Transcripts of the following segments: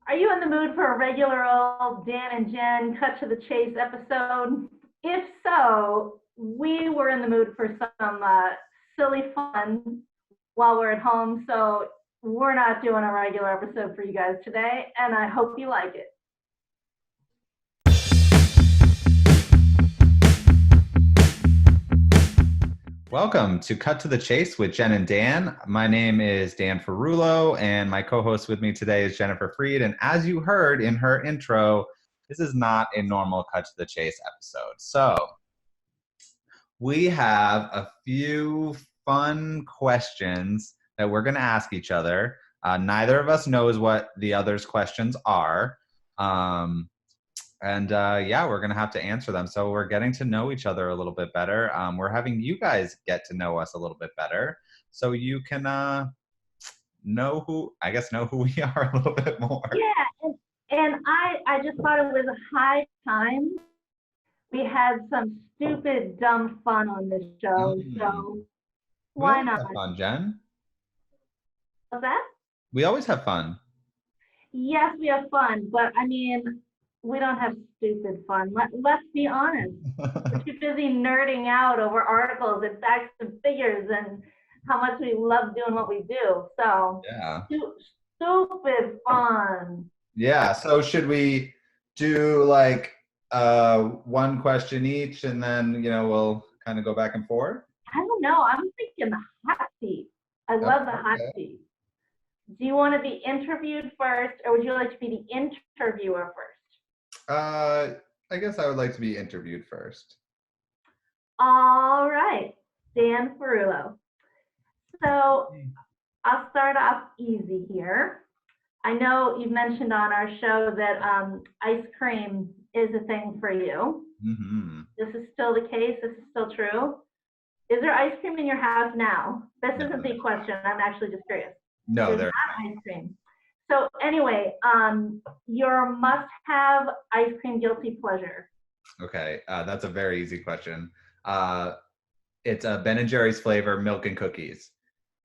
Are you in the mood for a regular old Dan and Jen cut to the chase episode? If so, we were in the mood for some silly fun while we're at home. So we're not doing a regular episode for you guys today, and I hope you like it. Welcome to Cut to the Chase with Jen and Dan. My name is Dan Ferullo, and my co-host with me today is Jennifer Freed. And as you heard in her intro, this is not a normal Cut to the Chase episode. So we have a few fun questions that we're going to ask each other. Neither of us knows what the other's questions are. Yeah, we're going to have to answer them. So we're getting to know each other a little bit better. We're having you guys get to know us a little bit better so you can know who we are a little bit more. Yeah, and I just thought it was a high time we had some stupid, dumb fun on this show. So why not? Have fun, Jen. What's that? We always have fun. Yes, we have fun, but I mean, we don't have stupid fun. Let's be honest. We're too busy nerding out over articles and facts and figures and how much we love doing what we do. So yeah, stupid fun. Yeah. So should we do like one question each, and then we'll kind of go back and forth? I don't know. I'm thinking the hot seat. I love the hot seat. Do you want to be interviewed first, or would you like to be the interviewer first? I guess I would like to be interviewed first. All right, Dan Ferullo. So I'll start off easy here. I know you've mentioned on our show that ice cream is a thing for you. Mm-hmm. This is still the case. This is still true. Is there ice cream in your house now? This isn't the question. I'm actually just curious. No, there's not ice cream. So anyway, your must-have ice cream guilty pleasure. Okay, that's a very easy question. It's a Ben & Jerry's flavor milk and cookies.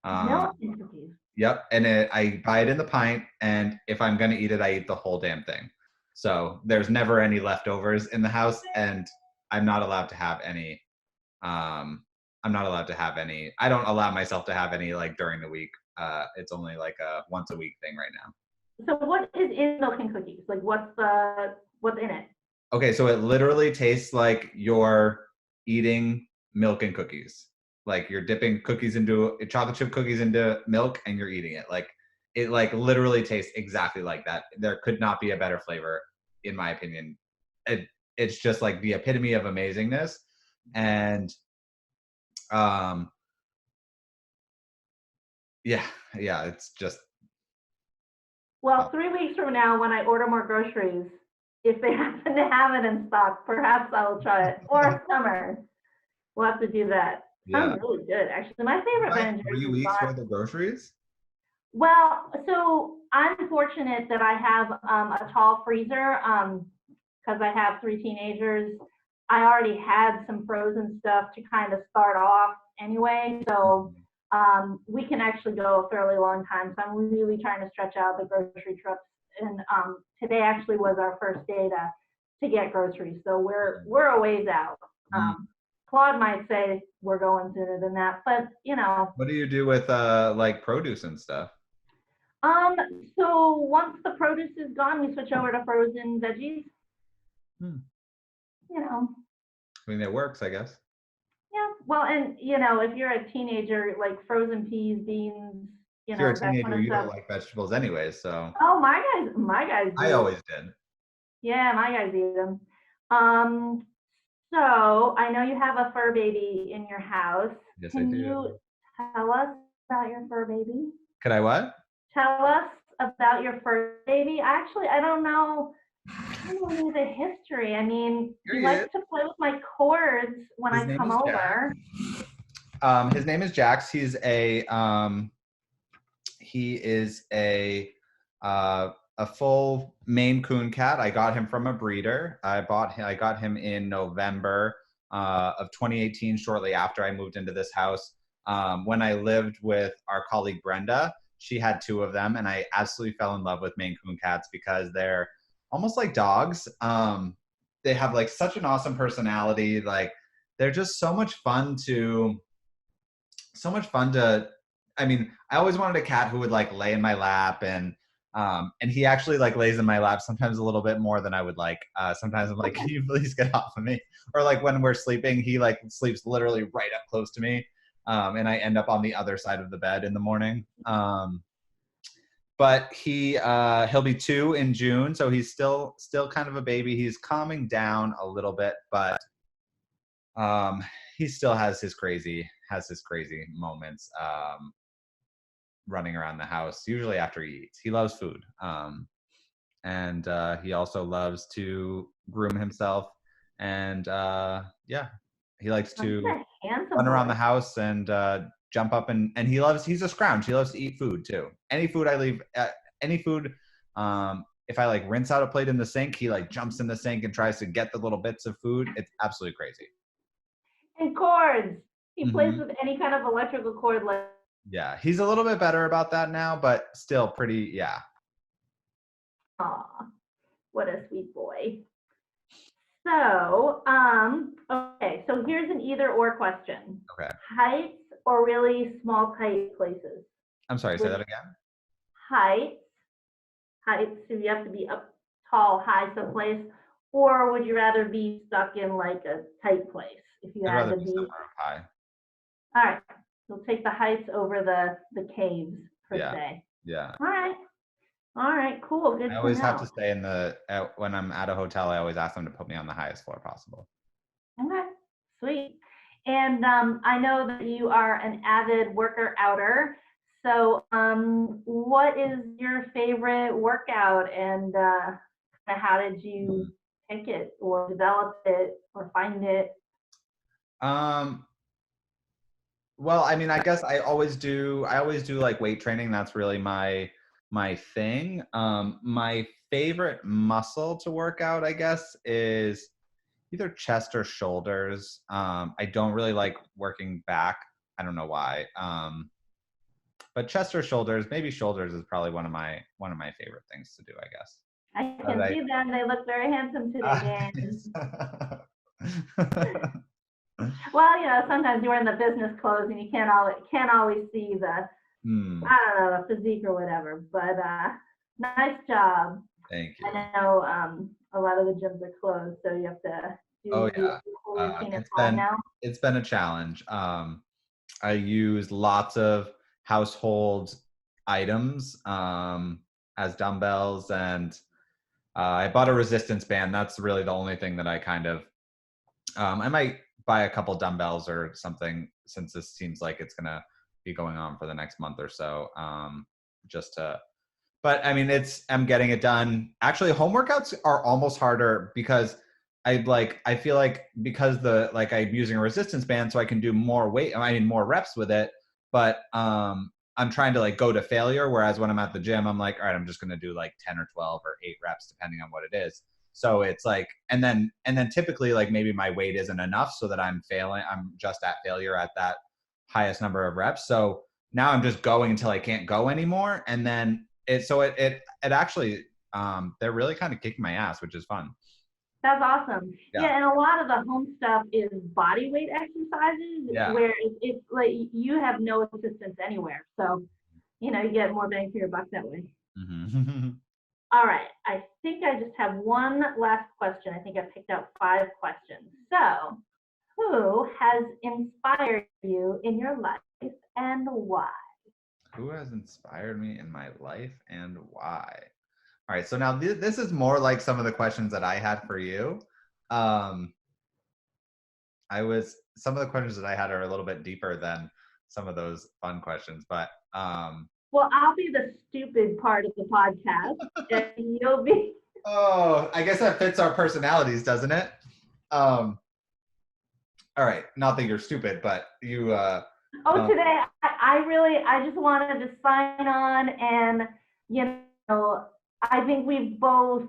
Milk and cookies. Yep, and I buy it in the pint, and if I'm gonna eat it, I eat the whole damn thing. So there's never any leftovers in the house, and I'm not allowed to have any. I don't allow myself to have any like during the week. It's only like a once a week thing right now. So what is in milk and cookies? Like what's in it? Okay, so it literally tastes like you're eating milk and cookies. Like you're dipping chocolate chip cookies into milk and you're eating it. Like it like literally tastes exactly like that. There could not be a better flavor, in my opinion. It's just like the epitome of amazingness. And yeah, it's just. Well, 3 weeks from now, when I order more groceries, if they happen to have it in stock, perhaps I will try it. Or summer, we'll have to do that. Yeah. Sounds really good, actually. My favorite Ben & Jerry's. 3 weeks worth of groceries? Well, so I'm fortunate that I have a tall freezer because I have 3 teenagers. I already had some frozen stuff to kind of start off anyway, so we can actually go a fairly long time. So I'm really trying to stretch out the grocery trips. And today actually was our first day to get groceries, so we're a ways out. Claude might say we're going sooner than that, but What do you do with like produce and stuff? So once the produce is gone, we switch over to frozen veggies. I mean, it works, I guess. Yeah, well, and if you're a teenager, like frozen peas, beans, if you're a teenager, you don't like vegetables anyways, so. Oh, my guys do. I always did. Yeah, my guys eat them. So I know you have a fur baby in your house. Yes, Can I do. you tell us about your fur baby? Could I what? Tell us about your fur baby. Actually, I don't know the history. I mean, he likes to play with my cords when I come over. His name is Jax. He's a full Maine Coon cat. I got him from a breeder. I got him in November of 2018, shortly after I moved into this house. When I lived with our colleague Brenda, she had 2 of them, and I absolutely fell in love with Maine Coon cats because they're almost like dogs. They have like such an awesome personality. Like they're just so much fun to. I mean, I always wanted a cat who would like lay in my lap, and he actually like lays in my lap sometimes a little bit more than I would like. Sometimes I'm like, can you please get off of me? Or like when we're sleeping, he like sleeps literally right up close to me, and I end up on the other side of the bed in the morning. But he'll be 2 in June, so he's still kind of a baby. He's calming down a little bit, but he still has his crazy moments. Running around the house, usually after he eats. He loves food. And he also loves to groom himself. And yeah, he likes to run around the house and jump up and he's a scrounge. He loves to eat food too. Any food I leave, if I like rinse out a plate in the sink, he like jumps in the sink and tries to get the little bits of food. It's absolutely crazy. And cords. He plays with any kind of electrical cord. Yeah, he's a little bit better about that now, but still pretty, yeah. Aw, what a sweet boy. So, okay, so here's an either or question. Okay. Heights or really small, tight places? I'm sorry, say that again? Heights, so you have to be up tall, high someplace, or would you rather be stuck in like a tight place if you had to be somewhere high? All right. We'll take the heights over the caves per se. Yeah. All right, cool. Good. I always have to stay when I'm at a hotel, I always ask them to put me on the highest floor possible. Okay, sweet. And I know that you are an avid worker outer. So what is your favorite workout and how did you pick it or develop it or find it? Well, I mean, I guess I always do like weight training. That's really my thing. My favorite muscle to work out, I guess, is either chest or shoulders. I don't really like working back. I don't know why. But chest or shoulders, maybe shoulders is probably one of my favorite things to do, I guess. I can see them. They look very handsome today, Dan. Well, you know, sometimes you're in the business clothes and you can't always see the I don't know, the physique or whatever. But nice job. Thank you. I know a lot of the gyms are closed, so you have to do the whole routine at home now. It's been a challenge. I use lots of household items as dumbbells, and I bought a resistance band. That's really the only thing that I kind of I might buy a couple dumbbells or something, since this seems like it's gonna be going on for the next month or so. But I mean, I'm getting it done. Actually, home workouts are almost harder because I feel like because I'm using a resistance band, so I can do more more reps with it. But I'm trying to like go to failure. Whereas when I'm at the gym, I'm like, all right, I'm just gonna do like 10 or 12 or 8 reps, depending on what it is. So it's like, and then typically like maybe my weight isn't enough so that I'm just at failure at that highest number of reps. So now I'm just going until I can't go anymore. And then it actually, they're really kind of kicking my ass, which is fun. That's awesome. Yeah, and a lot of the home stuff is body weight exercises where it's like you have no assistance anywhere. So, you know, you get more bang for your buck that way. Mm-hmm. All right, I think I just have one last question. I think I picked out 5 questions. So, who has inspired you in your life and why? Who has inspired me in my life and why? All right, so now this is more like some of the questions that I had for you. Some of the questions that I had are a little bit deeper than some of those fun questions, but well, I'll be the stupid part of the podcast, and you'll be. Oh, I guess that fits our personalities, doesn't it? All right, not that you're stupid, but you. Today I just wanted to sign on, and you know, I think we've both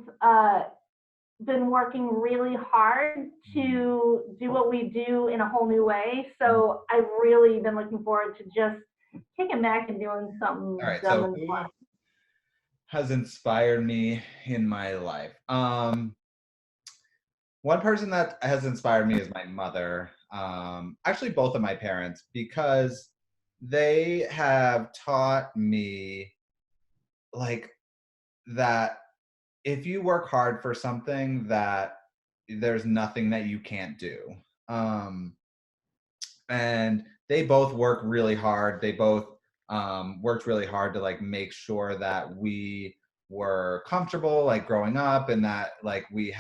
been working really hard to do what we do in a whole new way. So I've really been looking forward to just kicking back and doing something All right. dumb So and who fun. has inspired me in my life? One person that has inspired me is my mother. Actually, both of my parents, because they have taught me like that if you work hard for something, that there's nothing that you can't do. Um, and they both work really hard. They both worked really hard to like make sure that we were comfortable like growing up, and that like we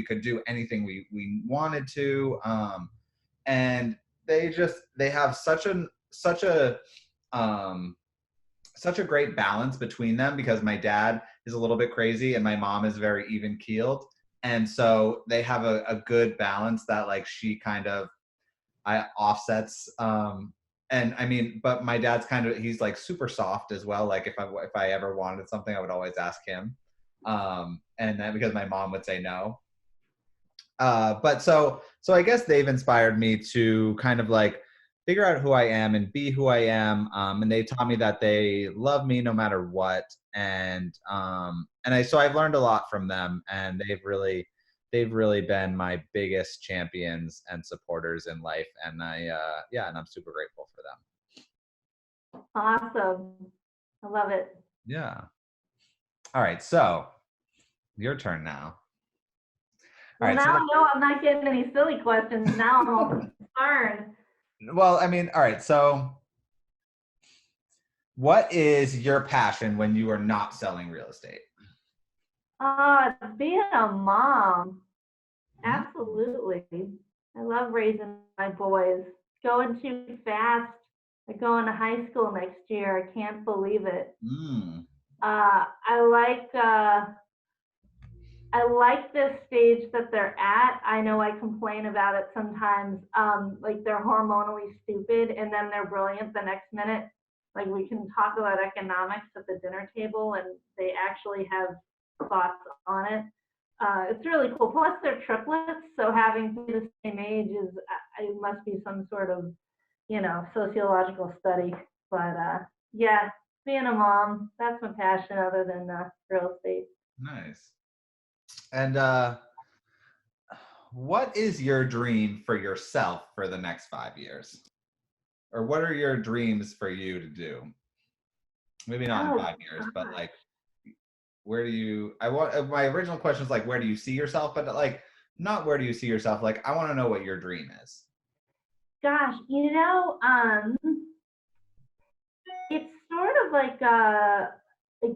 could do anything we wanted to. And they have um, such a great balance between them, because my dad is a little bit crazy and my mom is very even keeled, and so they have a good balance that like she kind of I offsets. And I mean, but my dad's he's like super soft as well. Like if I ever wanted something, I would always ask him. And then because my mom would say no. But so I guess they've inspired me to kind of like figure out who I am and be who I am. And they taught me that they love me no matter what. So I've learned a lot from them, and they've really been my biggest champions and supporters in life. And and I'm super grateful for them. Awesome. I love it. Yeah. All right. So your turn now. All Well, right. now I know I'm not getting any silly questions. Now I'm all concerned. Well, I mean, all right. So what is your passion when you are not selling real estate? Being a mom. Mm. Absolutely. I love raising my boys. Going too fast. They're going to high school next year. I can't believe it. Mm. I like the stage that they're at. I know I complain about it sometimes. Like they're hormonally stupid and then they're brilliant the next minute. Like we can talk about economics at the dinner table and they actually have thoughts on it. It's really cool. Plus they're triplets, so having to be the same age is it must be some sort of sociological study. But yeah, being a mom, that's my passion other than real estate. Nice. And what is your dream for yourself for the next 5 years? Or what are your dreams for you to do? Maybe not in Oh 5 years, but gosh. like, where do you? I want my original question is like, where do you see yourself? But like, not where do you see yourself? Like, I want to know what your dream is. Gosh, it's sort of like a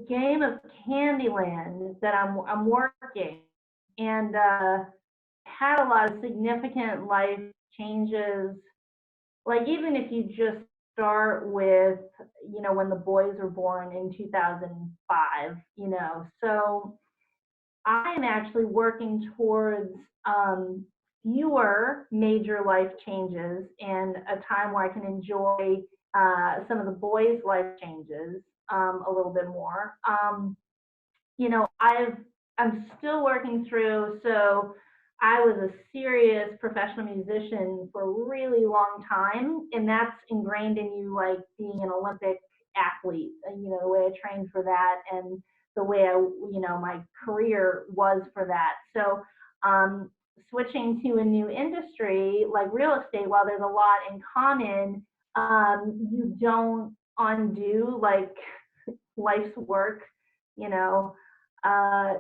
game of Candyland that I'm working, and had a lot of significant life changes. Like even if you just start with, when the boys were born in 2005, so I'm actually working towards fewer major life changes and a time where I can enjoy some of the boys' life changes a little bit more. You know, I'm still working through. So I was a serious professional musician for a really long time, and that's ingrained in you, like being an Olympic athlete. The way I trained for that, and the way my career was for that. So switching to a new industry like real estate, while there's a lot in common, you don't undo like life's work, you know. Uh,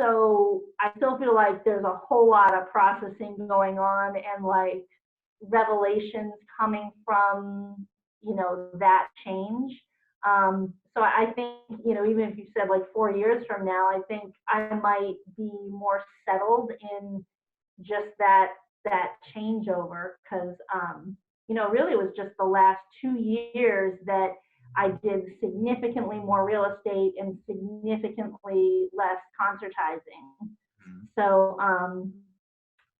so I still feel like there's a whole lot of processing going on and like revelations coming from, that change. So I think, even if you said like 4 years from now, I think I might be more settled in just that changeover because really it was just the last 2 years that I did significantly more real estate and significantly less concertizing. Mhm. So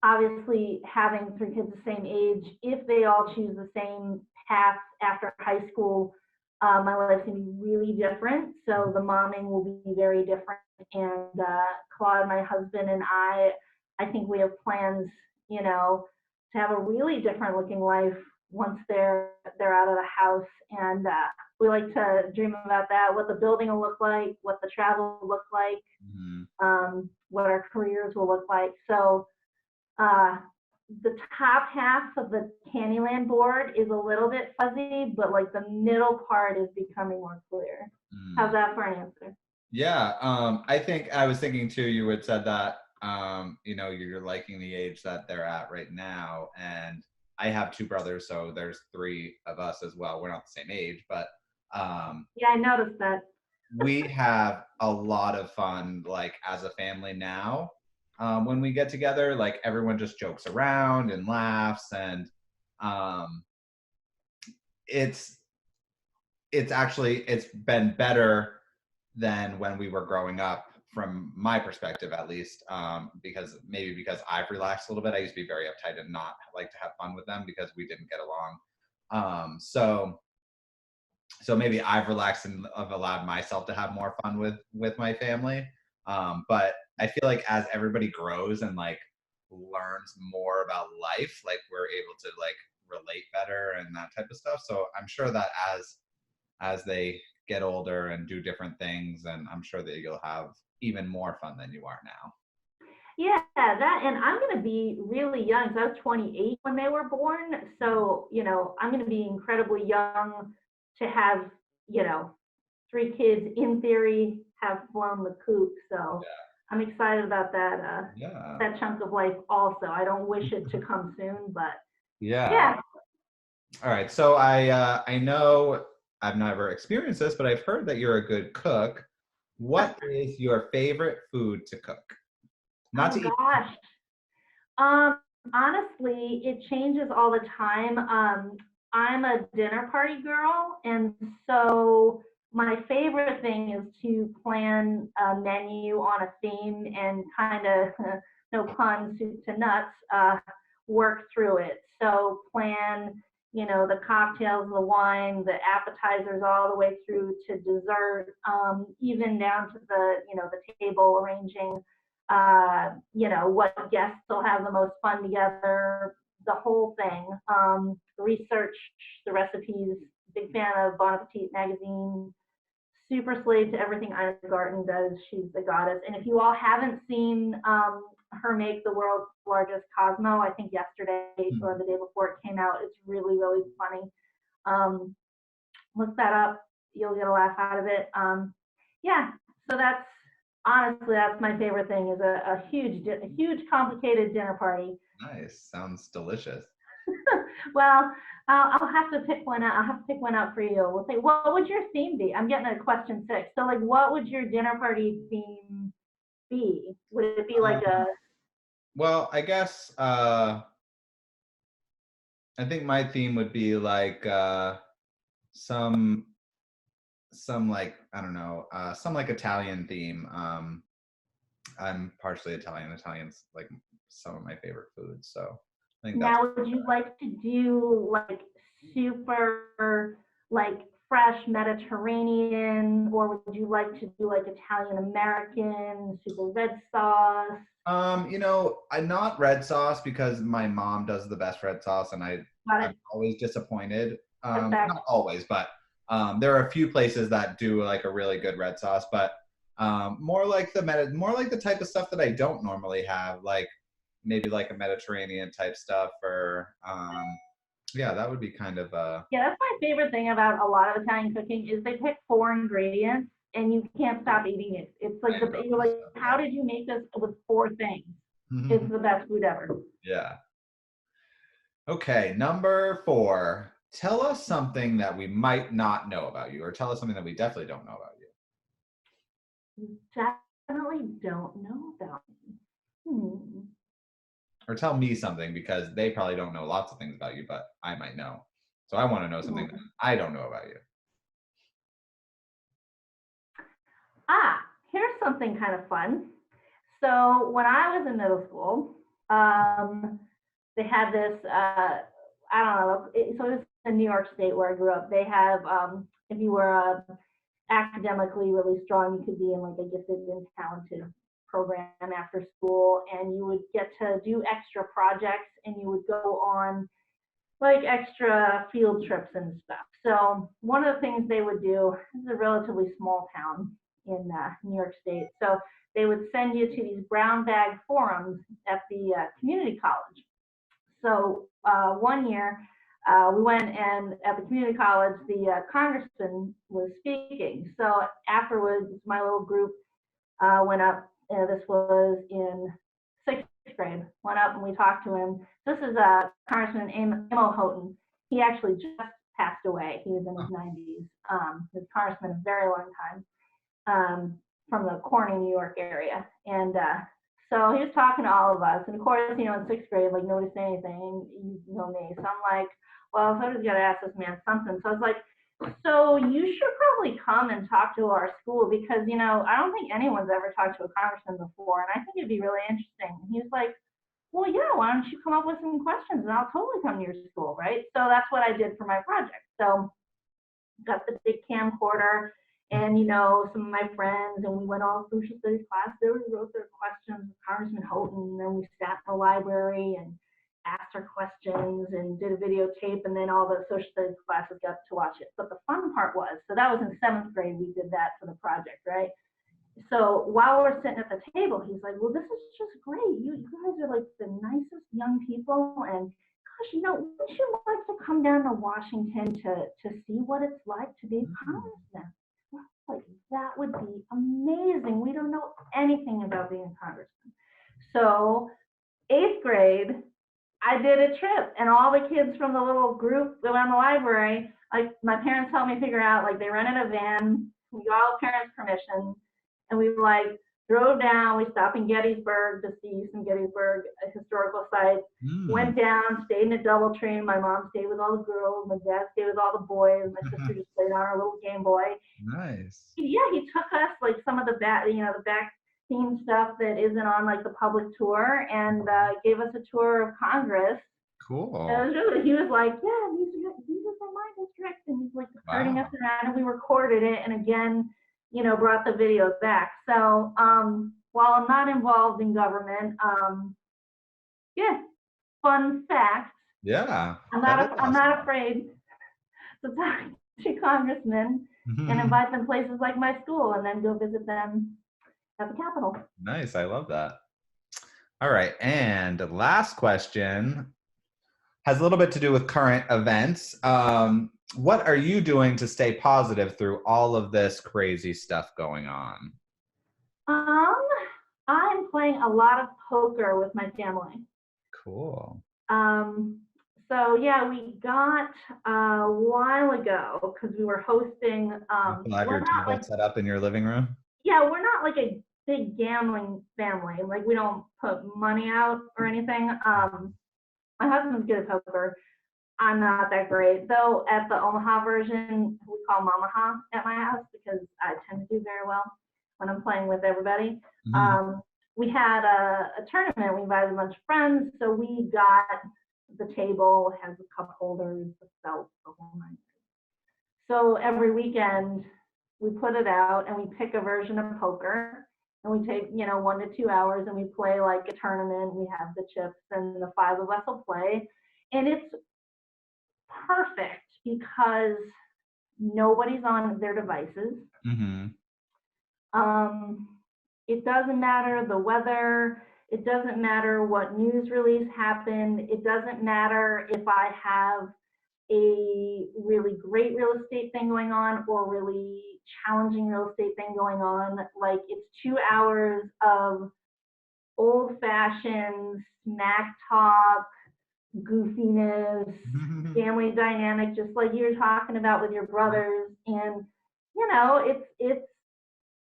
obviously having three kids the same age, if they all choose the same path after high school, my life's gonna be really different. So the momming will be very different. And Claude, my husband, and I think we have plans, to have a really different looking life once they're out of the house. And we like to dream about that, what the building will look like, what the travel will look like, what our careers will look like. So the top half of the Candyland board is a little bit fuzzy, but like the middle part is becoming more clear. How's that for an answer? Yeah, I think I was thinking too, you had said that, you know, you're liking the age that they're at right now. And I have two brothers, so there's three of us as well. We're not the same age, but yeah, I noticed that. we have a lot of fun, like as a family now. When we get together, like everyone just jokes around and laughs, and um, it's it's been better than when we were growing up, from my perspective at least, because I've relaxed a little bit. I used to be very uptight and not like to have fun with them because we didn't get along. So maybe I've relaxed and have allowed myself to have more fun with my family. But I feel like as everybody grows and like learns more about life, like we're able to like relate better and that type of stuff. So I'm sure that as they get older and do different things, and I'm sure that you'll have even more fun than you are now. Yeah, that, and I'm going to be really young. So I was 28 when they were born. So, you know, I'm going to be incredibly young to have, you know, 3 kids in theory have flown the coop. So I'm excited about that, that chunk of life also. I don't wish it to come soon, but yeah. All right. So I know I've never experienced this, but I've heard that you're a good cook. What is your favorite food to cook? Not to eat. Gosh. Honestly, it changes all the time. I'm a dinner party girl, and so my favorite thing is to plan a menu on a theme and kind of, no pun, soup to nuts, work through it. So plan, you know, the cocktails, the wine, the appetizers, all the way through to dessert, even down to the, you know, the table arranging, you know, what guests will have the most fun together, the whole thing. Research the recipes, big fan of Bon Appetit magazine, super slave to everything Ina Garten does. She's the goddess. And if you all haven't seen her make the world's largest Cosmo, I think yesterday or the day before it came out, it's really, really funny. Look that up. You'll get a laugh out of it. Yeah, so that's, honestly, that's my favorite thing, is a huge complicated dinner party. Nice. Sounds delicious. Well, I'll have to pick one out. I'll have to pick one out for you. We'll say, what would your theme be? I'm getting a question 6. So like, what would your dinner party theme be? Would it be like a... Well, I guess I think my theme would be like some like, I don't know, some like Italian theme. I'm partially Italian. Italian's like some of my favorite foods, so I think that's... Now, would you like to do like super like fresh Mediterranean, or would you like to do like Italian American, super red sauce? You know, I'm not red sauce because my mom does the best red sauce, and I'm always disappointed. Not always, but there are a few places that do like a really good red sauce, but more like the type of stuff that I don't normally have, like maybe like a Mediterranean type stuff, or yeah, that would be kind of yeah, that's my favorite thing about a lot of Italian cooking, is they pick 4 ingredients and you can't stop eating it. It's like you're like, how did you make this with 4 things? It's the best food ever. Yeah. Okay, number 4. Tell us something that we might not know about you, or tell us something that we definitely don't know about you. Definitely don't know about me. Or tell me something, because they probably don't know lots of things about you, but I might know. So I want to know something that I don't know about you. Here's something kind of fun. So when I was in middle school, they had this, I don't know, so it was in New York State where I grew up. They have, if you were academically really strong, you could be in like a gifted and talented program after school, and you would get to do extra projects, and you would go on like extra field trips and stuff. So one of the things they would do, this is a relatively small town in New York State. So they would send you to these brown bag forums at the community college. So one year we went, and at the community college, the congressman was speaking. So afterwards, my little group went up. This was in sixth grade. Went up and we talked to him. This is Congressman Amo Houghton. He actually just passed away. He was in his 90s. He was congressman a very long time, from the Corning, New York area. And so he was talking to all of us. And of course, in sixth grade, like nobody said anything. You know me. So I'm like, well, somebody's got to ask this man something. So I was like, so you should probably come and talk to our school, because I don't think anyone's ever talked to a congressman before, and I think it'd be really interesting. And he was like, well, yeah, why don't you come up with some questions and I'll totally come to your school, right? So that's what I did for my project. So got the big camcorder and some of my friends, and we went all social studies class. They wrote their questions with Congressman Houghton, and then we sat in the library and asked her questions and did a videotape, and then all the social studies classes got to watch it. But the fun part was, so that was in seventh grade, we did that for the project, right? So while we're sitting at the table, he's like, well, this is just great. You guys are like the nicest young people, and gosh, wouldn't you like to come down to Washington to see what it's like to be a congressman? Like, that would be amazing. We don't know anything about being a congressman. So eighth grade, I did a trip, and all the kids from the little group around the library, like my parents helped me figure out, like they rented a van, we got all parents' permission, and we like drove down, we stopped in Gettysburg to see some Gettysburg historical sites, went down, stayed in a DoubleTree. My mom stayed with all the girls, my dad stayed with all the boys, my sister just played on her little Game Boy. Nice. Yeah, he took us like some of the back theme stuff that isn't on like the public tour, and gave us a tour of Congress. Cool. He was like, yeah, these are from my district, and he's like turning us around, and we recorded it, and again, brought the video back. So while I'm not involved in government, yeah, fun fact. Yeah. I'm not afraid to talk to congressmen and invite them places like my school, and then go visit them at the Capitol. Nice. I love that. All right. And the last question has a little bit to do with current events. What are you doing to stay positive through all of this crazy stuff going on? I'm playing a lot of poker with my family. Cool. So yeah, we got a while ago, because we were hosting. You have your table set up in your living room? Yeah, we're not like a big gambling family. Like, we don't put money out or anything. My husband's good at poker. I'm not that great, though. At the Omaha version, we call Mamaha at my house, because I tend to do very well when I'm playing with everybody. We had a tournament. We invited a bunch of friends, so we got the table, has the cup holders, the felt, the whole nine. So every weekend we put it out, and we pick a version of poker, and we take 1 to 2 hours, and we play like a tournament. We have the chips, and the 5 of us will play, and it's perfect because nobody's on their devices. It doesn't matter the weather. It doesn't matter what news release happened. It doesn't matter if I have a really great real estate thing going on or really challenging real estate thing going on. Like, it's 2 hours of old-fashioned smack talk, goofiness, family dynamic, just like you were talking about with your brothers. And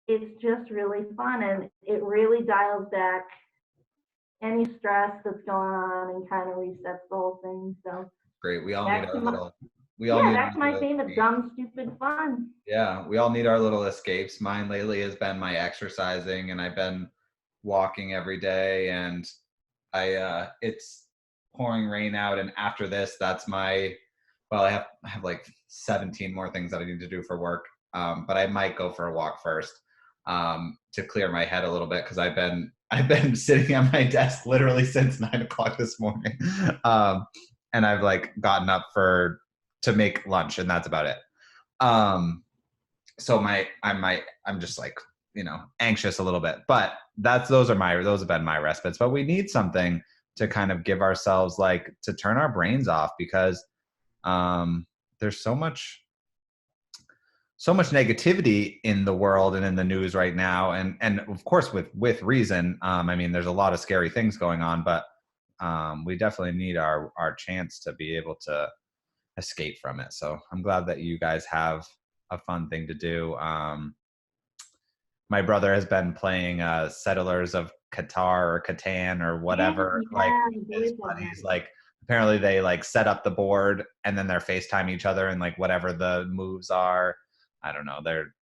it's just really fun, and it really dials back any stress that's going on and kind of resets the whole thing. So great. We all need our little. That's my favorite, dumb, stupid fun. Yeah, we all need our little escapes. Mine lately has been my exercising, and I've been walking every day, and it's pouring rain out, and after this, that's I have like 17 more things that I need to do for work, but I might go for a walk first to clear my head a little bit, because I've been sitting at my desk literally since 9 o'clock this morning. and I've like gotten up to make lunch, and that's about it. So I'm just like, anxious a little bit, but those have been my respites. But we need something to kind of give ourselves, like, to turn our brains off, because there's so much negativity in the world and in the news right now, and of course with reason. I mean, there's a lot of scary things going on, but we definitely need our chance to be able to escape from it. So I'm glad that you guys have a fun thing to do. My brother has been playing Settlers of Qatar or Catan or whatever, like his buddies. Like, apparently they like set up the board and then they're FaceTime each other and like whatever the moves are. I don't know.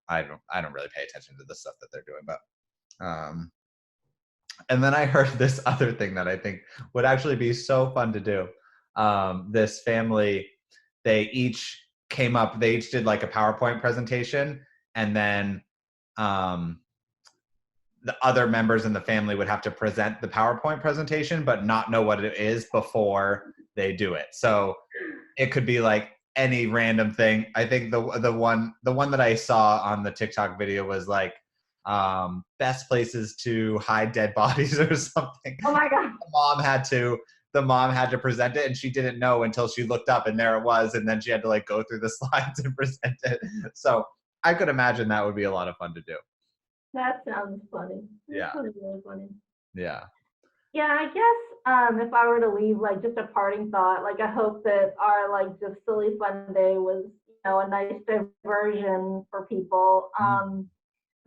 I don't really pay attention to the stuff that they're doing, but and then I heard this other thing that I think would actually be so fun to do. This family, they each did like a PowerPoint presentation, and then the other members in the family would have to present the PowerPoint presentation, but not know what it is before they do it. So it could be like any random thing. I think the one that I saw on the TikTok video was like, best places to hide dead bodies or something. Oh my God. The mom had to present it, and she didn't know until she looked up and there it was. And then she had to like go through the slides and present it. So I could imagine that would be a lot of fun to do. That sounds funny. Yeah. That really funny. Yeah. Yeah, I guess if I were to leave like just a parting thought, like I hope that our like just silly fun day was, a nice diversion for people.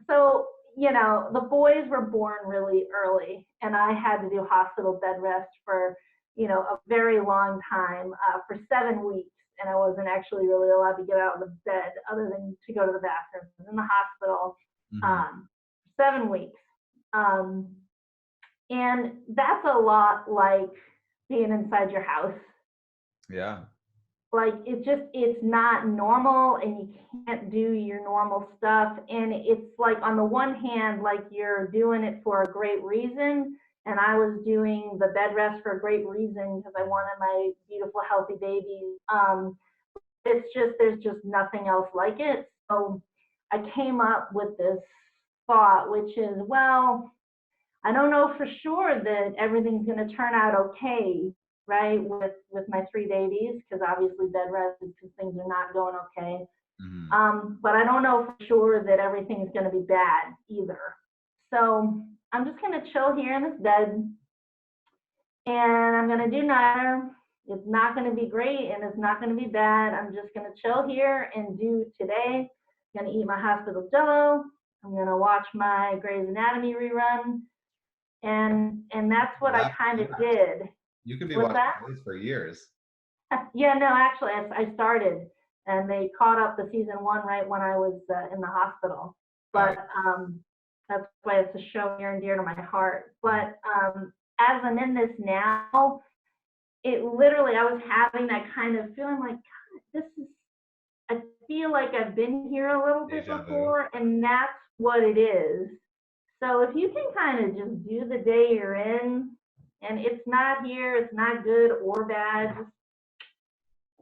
So, the boys were born really early, and I had to do hospital bed rest for, a very long time, for 7 weeks. And I wasn't actually really allowed to get out of the bed other than to go to the bathroom. I was in the hospital 7 weeks. And that's a lot like being inside your house. Yeah. Like it's not normal, and you can't do your normal stuff. And it's like, on the one hand, like you're doing it for a great reason. And I was doing the bed rest for a great reason because I wanted my beautiful, healthy babies. There's just nothing else like it. So I came up with this thought, which is, well, I don't know for sure that everything's going to turn out okay, right, with my 3 babies, because obviously bed rest is because things are not going okay. But I don't know for sure that everything is going to be bad either. So I'm just going to chill here in this bed, and I'm going to do neither. It's not going to be great, and it's not going to be bad. I'm just going to chill here and do today. I'm going to eat my hospital Jello. I'm going to watch my Grey's Anatomy rerun. And that's what I kind of did. You could be watching those for years. Yeah, no, actually, I started, and they caught up the season 1 right when I was in the hospital. But that's why it's a show near and dear to my heart. But as I'm in this now, it literally, I was having that kind of feeling like, God, I feel like I've been here a little bit before, and that's what it is. So if you can kind of just do the day you're in, and it's not here, it's not good or bad, just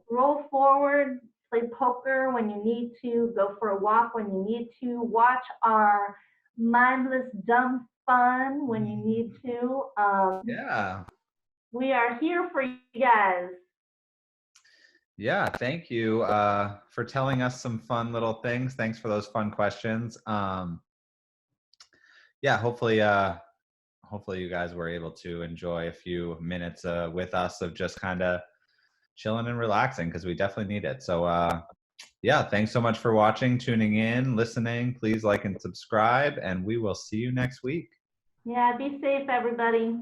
roll forward, play poker when you need to, go for a walk when you need to, watch our mindless dumb fun when you need to. Yeah. We are here for you guys. Yeah, thank you for telling us some fun little things. Thanks for those fun questions. Yeah, hopefully you guys were able to enjoy a few minutes with us of just kind of chilling and relaxing, because we definitely need it. So yeah, thanks so much for watching, tuning in, listening. Please like and subscribe, and we will see you next week. Yeah, be safe, everybody.